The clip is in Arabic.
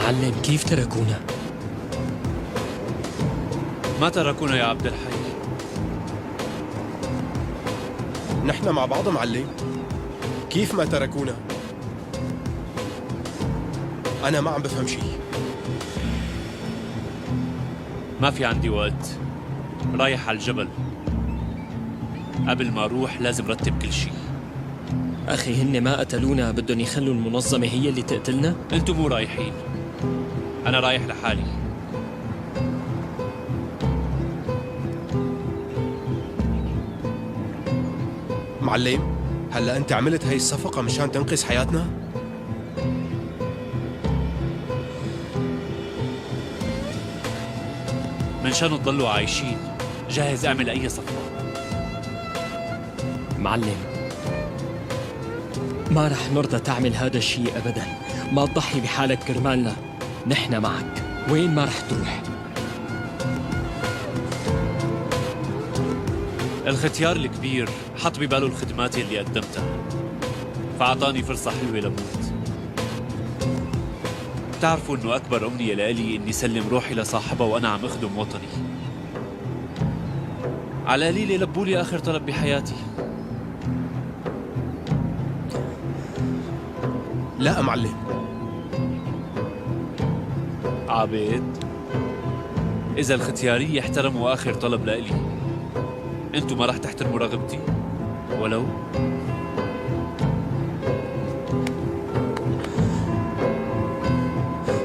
معلم كيف تركونا؟ ما تركونا يا عبد الحي. نحن مع بعض معلم. كيف ما تركونا؟ أنا ما عم بفهم شيء. ما في عندي وقت، رايح على الجبل. قبل ما اروح لازم رتب كل شيء. أخي هن ما قتلونا، بدهم يخلوا المنظمة هي اللي تقتلنا؟ انتم مو رايحين، انا رايح لحالي. معلم، هلا أنت عملت هاي الصفقة مشان تنقذ حياتنا؟ من شان تضلوا عايشين جاهز اعمل اي صفقة. معلم ما رح نرضى تعمل هذا الشيء أبدا. ما تضحي بحالك كرمالنا، نحن معك وين ما رح تروح. الختيار الكبير حط بباله الخدمات اللي قدمتها، فأعطاني فرصة حلوة لموت. بتعرفوا انه اكبر امنية لإلي اني سلم روحي لصاحبها وانا عم اخدم وطني. على قليلة لبولي اخر طلب بحياتي. لا معلم. عابد، اذا الختيارية احترموا اخر طلب لإلي، انتوا ما رح تحترموا رغبتي ولو؟